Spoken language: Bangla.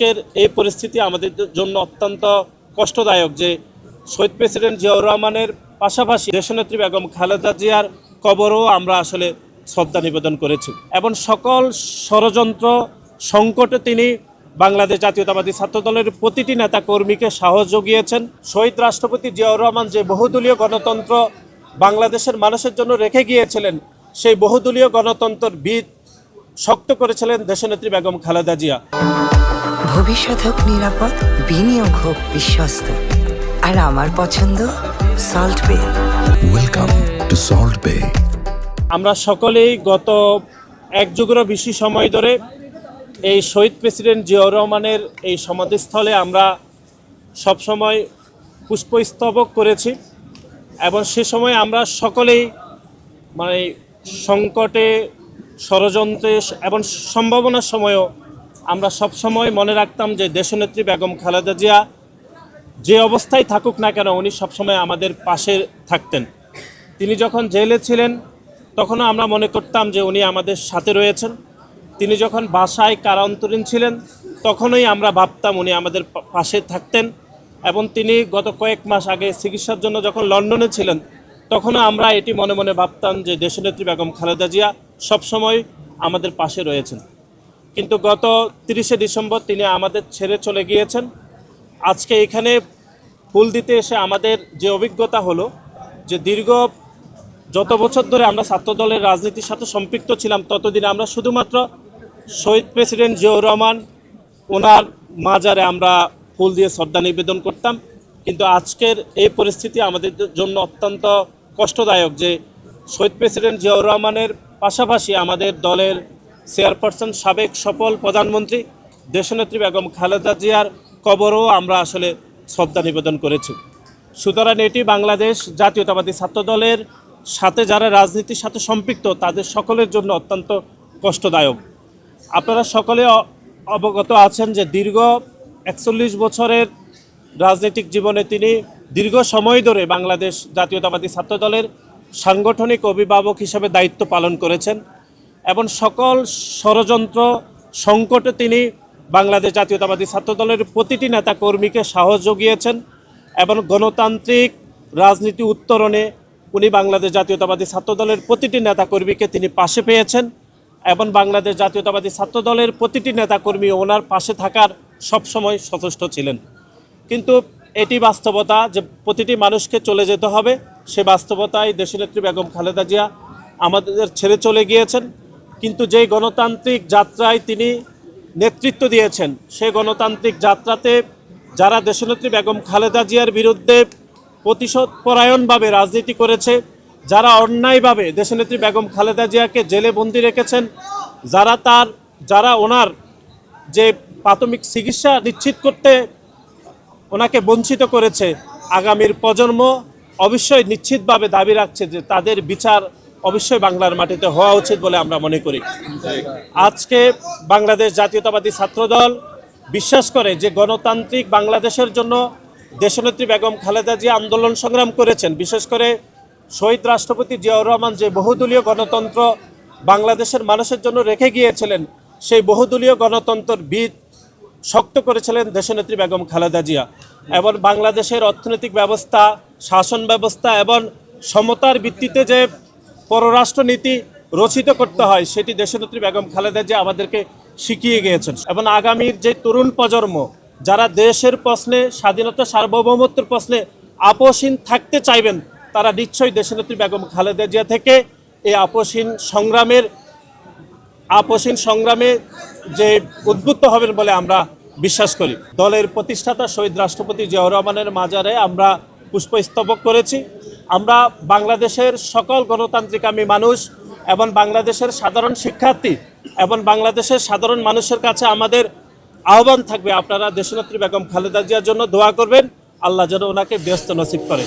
আজকের এই পরিস্থিতি আমাদের জন্য অত্যন্ত কষ্টদায়ক যে শহীদ প্রেসিডেন্ট জিয়াউর রহমানের পাশাপাশি দেশনেত্রী বেগম খালেদা জিয়ার কবরও আমরা আসলে শ্রদ্ধা নিবেদন করেছি এবং সকল ষড়যন্ত্র সংকটে তিনি বাংলাদেশ জাতীয়তাবাদী ছাত্রদলের প্রতিটি নেতা কর্মীকে সাহস জুগিয়েছেন। শহীদ রাষ্ট্রপতি জিয়াউর রহমান যে বহুদলীয় গণতন্ত্র বাংলাদেশের মানুষের জন্য রেখে গিয়েছিলেন, সেই বহুদলীয় গণতন্ত্রের বীজ শক্ত করেছিলেন দেশনেত্রী বেগম খালেদা জিয়া। ভবিষ্যৎ হোক নিরাপদ, বিনিয়োগ হোক বিশ্বস্ত, আর আমার পছন্দ সল্ট বে। ওয়েলকাম টু সল্ট বে। আমরা সকলেই গত এক যুগেরও বেশি সময় ধরে এই শহীদ প্রেসিডেন্ট জিয়াউর রহমানের এই সমাধিস্থলে আমরা সবসময় পুষ্পস্তবক করেছি এবং সে সময় আমরা সকলেই সংকটে, ষড়যন্ত্রে এবং সম্ভাবনার সময়ও আমরা সবসময় মনে রাখতাম যে দেশনেত্রী বেগম খালেদা জিয়া যে অবস্থায় থাকুক না কেন উনি সবসময় আমাদের পাশে থাকতেন। তিনি যখন জেলে ছিলেন তখনও আমরা মনে করতাম যে উনি আমাদের সাথে রয়েছেন। তিনি যখন বাসায় কারান্তরীণ ছিলেন তখনই আমরা ভাবতাম উনি আমাদের পাশে থাকতেন এবং তিনি গত কয়েক মাস আগে চিকিৎসার জন্য যখন লন্ডনে ছিলেন তখনও আমরা এটি মনে মনে ভাবতাম যে দেশনেত্রী বেগম খালেদা জিয়া সবসময় আমাদের পাশে রয়েছেন। কিন্তু গত 30শে ডিসেম্বর তিনি আমাদের ছেড়ে চলে গিয়েছেন। আজকে এখানে ফুল দিতে এসে আমাদের যে অভিজ্ঞতা হলো যে দীর্ঘ যত বছর ধরে আমরা ছাত্রদলের রাজনীতির সাথে সম্পৃক্ত ছিলাম ততদিন আমরা শুধুমাত্র শহীদ প্রেসিডেন্ট জিয়াউর রহমান ওনার মাজারে আমরা ফুল দিয়ে শ্রদ্ধা নিবেদন করতাম। কিন্তু আজকের এই পরিস্থিতি আমাদের জন্য অত্যন্ত কষ্টদায়ক যে শহীদ প্রেসিডেন্ট জিয়াউর রহমানের পাশাপাশি আমাদের দলের চেয়ারপারসন, সাবেক সফল প্রধানমন্ত্রী দেশনেত্রী বেগম খালেদা জিয়ার কবরও আমরা আসলে শ্রদ্ধা নিবেদন করেছি। সুতরাং এটি বাংলাদেশ জাতীয়তাবাদী ছাত্রদলের সাথে যারা রাজনীতির সাথে সম্পৃক্ত তাদের সকলের জন্য অত্যন্ত কষ্টদায়ক। আপনারা সকলে অবগত আছেন যে দীর্ঘ 41 বছরের রাজনৈতিক জীবনে তিনি দীর্ঘ সময় ধরে বাংলাদেশ জাতীয়তাবাদী ছাত্রদলের সাংগঠনিক অভিভাবক হিসেবে দায়িত্ব পালন করেছেন এবং সকল ষড়যন্ত্র সংকটে তিনি বাংলাদেশ জাতীয়তাবাদী ছাত্রদলের প্রতিটি নেতা কর্মীকে সাহস জুগিয়েছেন এবং গণতান্ত্রিক রাজনীতি উত্তরণে উনি বাংলাদেশ জাতীয়তাবাদী ছাত্রদলের প্রতিটি নেতাকর্মীকে তিনি পাশে পেয়েছেন এবং বাংলাদেশ জাতীয়তাবাদী ছাত্রদলের প্রতিটি নেতাকর্মী ওনার পাশে থাকার সবসময় সচেষ্ট ছিলেন। কিন্তু এটি বাস্তবতা যে প্রতিটি মানুষকে চলে যেতে হবে, সে বাস্তবতায় দেশনেত্রী বেগম খালেদা জিয়া আমাদের ছেড়ে চলে গিয়েছেন। কিন্তু যেই গণতান্ত্রিক যাত্রায় তিনি নেতৃত্ব দিয়েছেন সেই গণতান্ত্রিক যাত্রাতে যারা দেশনেত্রী বেগম খালেদা জিয়ার বিরুদ্ধে প্রতিশোধপরায়ণভাবে রাজনীতি করেছে, যারা অন্যায়ভাবে দেশনেত্রী বেগম খালেদা জিয়াকে জেলে বন্দি রেখেছেন, যারা ওনার যে প্রাথমিক চিকিৎসা নিশ্চিত করতে ওনাকে বঞ্চিত করেছে, আগামীর প্রজন্ম অবশ্যই নিশ্চিতভাবে দাবি রাখছে যে তাদের বিচার অবশ্যই বাংলার মাটিতে হওয়া উচিত বলে আমরা মনে করি। আজকে বাংলাদেশ জাতীয়তাবাদী ছাত্রদল বিশ্বাস করে যে গণতান্ত্রিক বাংলাদেশের জন্য দেশনেত্রী বেগম খালেদা জিয়া আন্দোলন সংগ্রাম করেছেন। বিশেষ করে শহীদ রাষ্ট্রপতি জিয়াউর রহমান যে বহুদলীয় গণতন্ত্র বাংলাদেশের মানুষের জন্য রেখে গিয়েছিলেন, সেই বহুদলীয় গণতন্ত্রের বীজ শক্ত করেছিলেন দেশনেত্রী বেগম খালেদা জিয়া এবং বাংলাদেশের অর্থনৈতিক ব্যবস্থা, শাসন ব্যবস্থা এবং সমতার ভিত্তিতে যে পররাষ্ট্রনীতি রচিত করতে হয় সেটি দেশনেত্রী বেগম খালেদা জিয়া আমাদেরকে শিখিয়ে গিয়েছেন এবং আগামীর যে তরুণ প্রজন্ম যারা দেশের প্রশ্নে, স্বাধীনতা সার্বভৌমত্বের প্রশ্নে আপোষহীন থাকতে চাইবেন তারা নিশ্চয়ই দেশনেত্রী বেগম খালেদা জিয়া থেকে এই আপোষহীন সংগ্রামে যে উদ্বুদ্ধ হবেন বলে আমরা বিশ্বাস করি। দলের প্রতিষ্ঠাতা শহীদ রাষ্ট্রপতি জিয়াউর রহমানের মাজারে আমরা পুষ্পস্তবক করেছি। আমরা বাংলাদেশের সকল গণতান্ত্রিকামী মানুষ এবং বাংলাদেশের সাধারণ শিক্ষার্থী এবং বাংলাদেশের সাধারণ মানুষের কাছে আমাদের আহ্বান থাকবে, আপনারা দেশনেত্রী বেগম খালেদা জিয়ার জন্য দোয়া করবেন, আল্লাহ যেন ওনাকে ব্যস্ত নসিব করে।